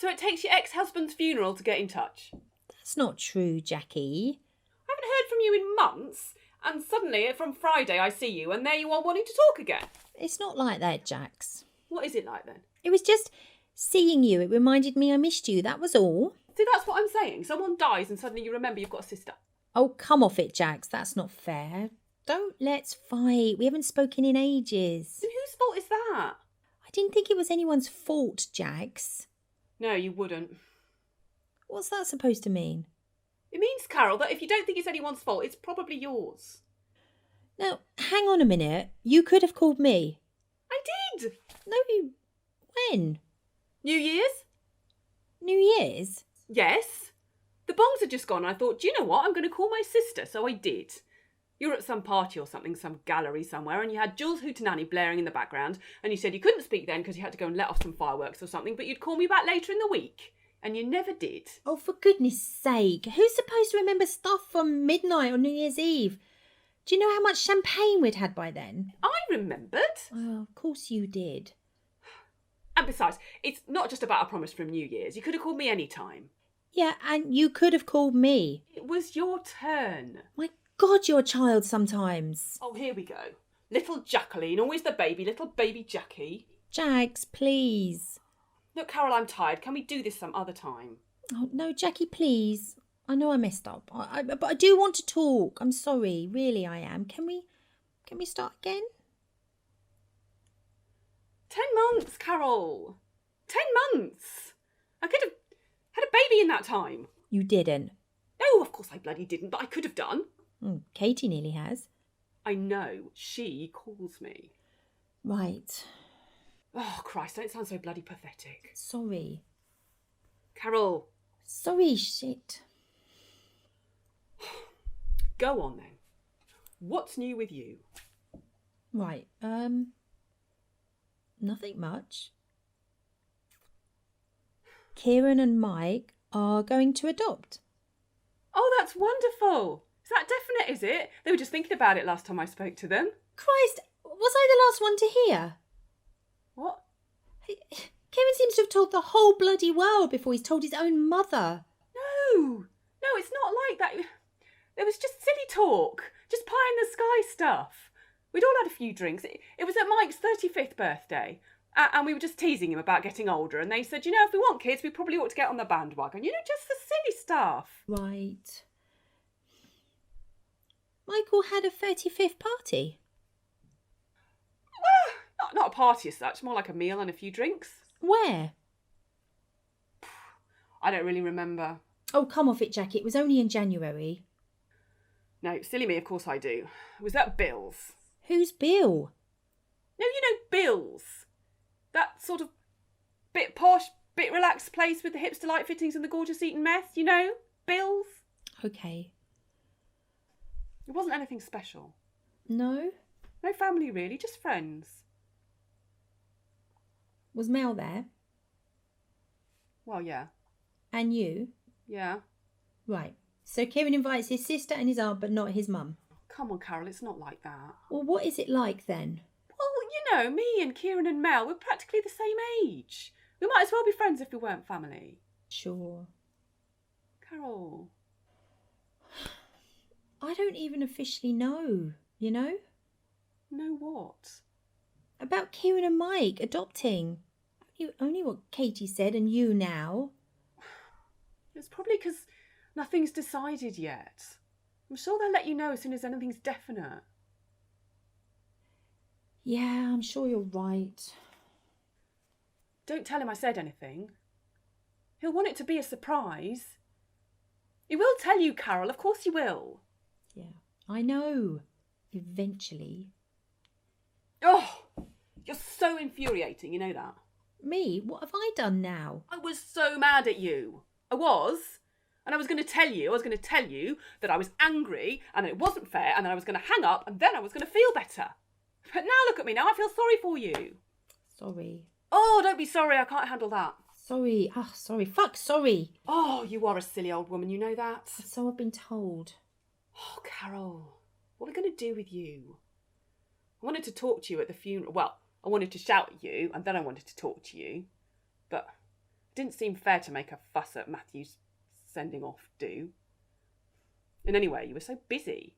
So it takes your ex-husband's funeral to get in touch? That's not true, Jackie. I haven't heard from you in months, and suddenly from Friday I see you and there you are wanting to talk again. It's not like that, Jax. What is it like then? It was just seeing you. It reminded me I missed you, that was all. See, that's what I'm saying. Someone dies and suddenly you remember you've got a sister. Oh, come off it, Jax. That's not fair. Don't let's fight. We haven't spoken in ages. Then whose fault is that? I didn't think it was anyone's fault, Jax. No, you wouldn't. What's that supposed to mean? It means, Carol, that if you don't think it's anyone's fault, it's probably yours. Now, hang on a minute. You could have called me. I did! No, you... When? New Year's? New Year's? Yes. The bongs had just gone and I thought, do you know what? I'm going to call my sister, so I did. You were at some party or something, some gallery somewhere, and you had Jules Hootenanny blaring in the background, and you said you couldn't speak then because you had to go and let off some fireworks or something, but you'd call me back later in the week. And you never did. Oh, for goodness sake. Who's supposed to remember stuff from midnight on New Year's Eve? Do you know how much champagne we'd had by then? I remembered. Oh, of course you did. And besides, it's not just about a promise from New Year's. You could have called me any time. Yeah, and you could have called me. It was your turn. My God, you're a child sometimes. Oh, here we go. Little Jacqueline, always the baby, little baby Jackie. Jax, please. Look, Carol, I'm tired. Can we do this some other time? Oh, no, Jackie, please. I know I messed up, but I do want to talk. I'm sorry, really I am. Can we start again? 10 months, Carol. 10 months. I could have had a baby in that time. You didn't. No, of course I bloody didn't, but I could have done. Katie nearly has. I know. She calls me. Right. Oh, Christ, don't sound so bloody pathetic. Sorry. Carol. Sorry, shit. Go on then. What's new with you? Right, nothing much. Kieran and Mike are going to adopt. Oh, that's wonderful. Is that definite, is it? They were just thinking about it last time I spoke to them. Christ, was I the last one to hear? What? Kieran seems to have told the whole bloody world before he's told his own mother. No, it's not like that. It was just silly talk, just pie in the sky stuff. We'd all had a few drinks. It was at Mike's 35th birthday, and we were just teasing him about getting older, and they said, if we want kids, we probably ought to get on the bandwagon. Just the silly stuff. Right. Michael had a 35th party. Not a party as such, more like a meal and a few drinks. Where? I don't really remember. Oh, come off it, Jackie. It was only in January. No, silly me, of course I do. It was at Bill's. Who's Bill? No, Bill's. That sort of bit posh, bit relaxed place with the hipster light fittings and the gorgeous Eton mess, Bill's. Okay. It wasn't anything special. No? No family really, just friends. Was Mel there? Well, yeah. And you? Yeah. Right. So Kieran invites his sister and his aunt, but not his mum. Come on, Carol, it's not like that. Well, what is it like then? Well, me and Kieran and Mel, we're practically the same age. We might as well be friends if we weren't family. Sure. Carol. I don't even officially know, Know what? About Kieran and Mike adopting. Only what Katie said and you now. It's probably because nothing's decided yet. I'm sure they'll let you know as soon as anything's definite. Yeah, I'm sure you're right. Don't tell him I said anything. He'll want it to be a surprise. He will tell you, Carol, of course he will. Yeah, I know. Eventually. Oh, you're so infuriating, you know that. Me? What have I done now? I was so mad at you. I was. And I was going to tell you that I was angry and it wasn't fair and then I was going to hang up and then I was going to feel better. But now look at me now, I feel sorry for you. Sorry. Oh, don't be sorry, I can't handle that. Sorry. Sorry. Fuck, sorry. Oh, you are a silly old woman, you know that. So I've been told. Oh, Carol, what are we going to do with you? I wanted to talk to you at the funeral. Well, I wanted to shout at you and then I wanted to talk to you. But Didn't seem fair to make a fuss at Matthew's sending off do. And anyway, you were so busy.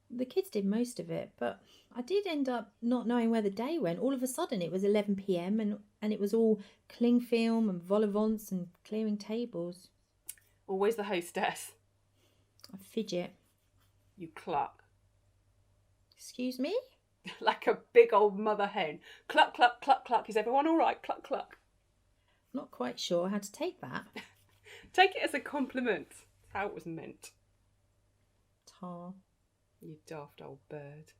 The kids did most of it, but I did end up not knowing where the day went. All of a sudden it was 11 p.m. and it was all cling film and vol au vents and clearing tables. Always the hostess. I fidget. You cluck. Excuse me? Like a big old mother hen. Cluck, cluck, cluck, cluck. Is everyone all right? Cluck, cluck. Not quite sure how to take that. Take it as a compliment. That's how it was meant. Tar. You daft old bird.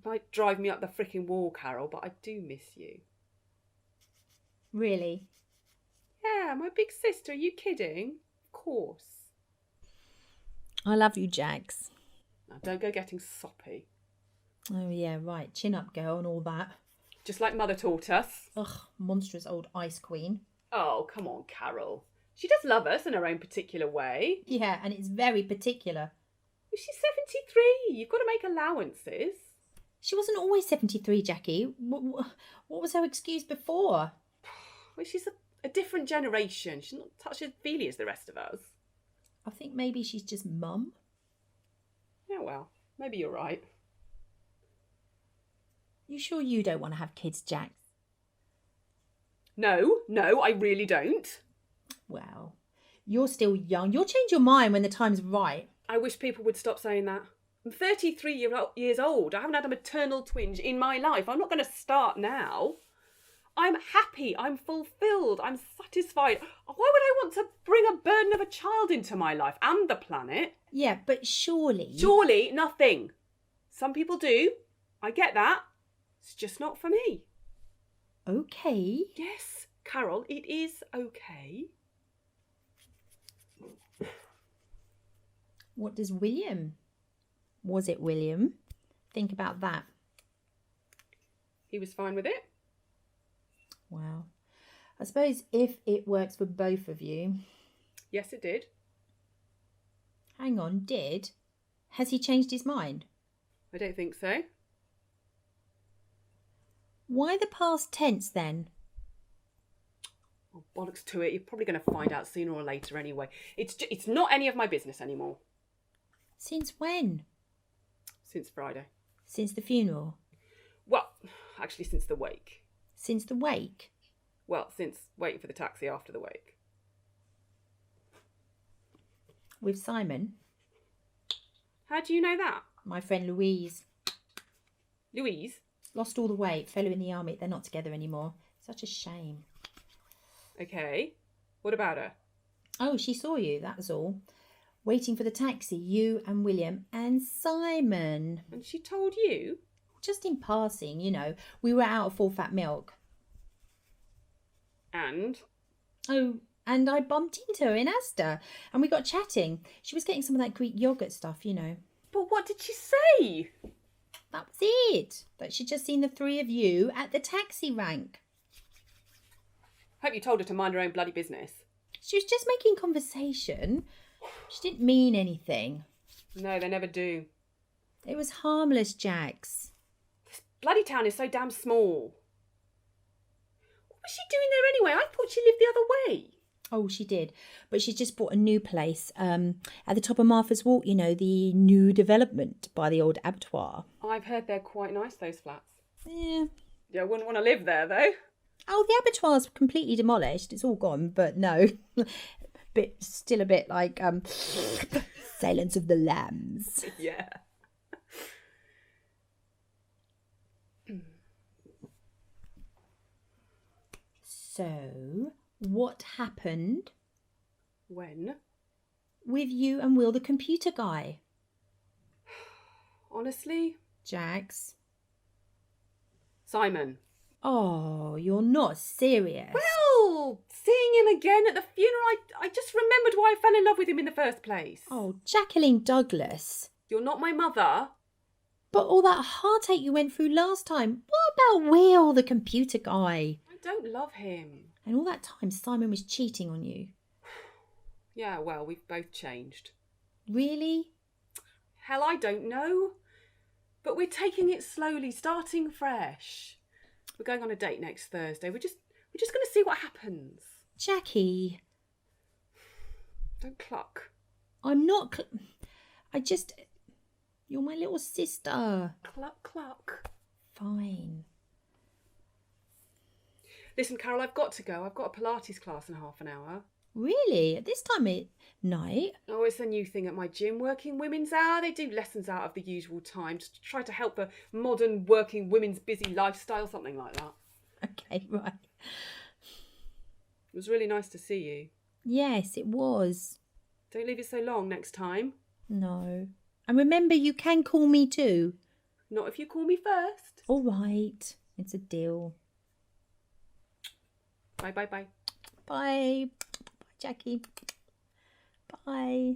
Might drive me up the frickin' wall, Carol, but I do miss you. Really? Yeah, my big sister. Are you kidding? Of course. I love you, Jags. Now, don't go getting soppy. Oh, yeah, right. Chin up, girl, and all that. Just like Mother taught us. Ugh, monstrous old ice queen. Oh, come on, Carol. She does love us in her own particular way. Yeah, and it's very particular. She's 73. You've got to make allowances. She wasn't always 73, Jackie. What was her excuse before? Well, she's a different generation. She's not touchy-feely as the rest of us. I think maybe she's just mum. Yeah, well, maybe you're right. You sure you don't want to have kids, Jack? No, I really don't. Well, you're still young. You'll change your mind when the time's right. I wish people would stop saying that. I'm 33 years old. I haven't had a maternal twinge in my life. I'm not going to start now. I'm happy. I'm fulfilled. I'm satisfied. Why would I want to bring a burden of a child into my life and the planet? Yeah, but surely... Surely nothing. Some people do. I get that. It's just not for me. Okay. Yes, Carol, it is okay. What does William? Was it William? Think about that. He was fine with it. Wow. I suppose if it works for both of you... Yes, it did. Hang on, did? Has he changed his mind? I don't think so. Why the past tense then? Oh, bollocks to it. You're probably going to find out sooner or later anyway. It's not any of my business anymore. Since when? Since Friday. Since the funeral? Well, actually since the wake. Since the wake? Well, since waiting for the taxi after the wake. With Simon? How do you know that? My friend Louise. Louise? Lost all the weight, fellow in the army. They're not together anymore. Such a shame. Okay. What about her? Oh, she saw you, that was all. Waiting for the taxi, you and William and Simon. And she told you? Just in passing, you know. We were out of full fat milk. And? Oh, and I bumped into her in Asda and we got chatting. She was getting some of that Greek yogurt stuff, you know. But what did she say? That was it. That she'd just seen the three of you at the taxi rank. Hope you told her to mind her own bloody business. She was just making conversation. She didn't mean anything. No, they never do. It was harmless, Jax. This bloody town is so damn small. What was she doing there anyway? I thought she lived the other way. Oh, she did. But she's just bought a new place at the top of Martha's Walk, you know, the new development by the old abattoir. I've heard they're quite nice, those flats. Yeah. Yeah, I wouldn't want to live there, though. Oh, the abattoir's completely demolished. It's all gone, but no. Still a bit like Silence of the Lambs. Yeah. So, what happened When? with you and Will the computer guy? Honestly? Jax. Simon. Oh, you're not serious. Well, seeing him again at the funeral, I just remembered why I fell in love with him in the first place. Oh, Jacqueline Douglas. You're not my mother. But all that heartache you went through last time. What about Will, the computer guy? I don't love him. And all that time Simon was cheating on you. Yeah, well, we've both changed. Really? Hell, I don't know. But we're taking it slowly, starting fresh. We're going on a date next Thursday. We just We're just going to see what happens. Jackie, Don't cluck. I'm not. I just. You're my little sister. Cluck, cluck. Fine. Listen, Carol, I've got to go. I've got a Pilates class in half an hour. Really? At this time at night? Oh, it's a new thing at my gym, working women's hour. They do lessons out of the usual time to try to help the modern working women's busy lifestyle, something like that. Okay, right. It was really nice to see you. Yes, it was. Don't leave it so long next time. No. And remember, you can call me too. Not if you call me first. All right. It's a deal. Bye, bye, bye. Bye. Bye, Jackie. Bye.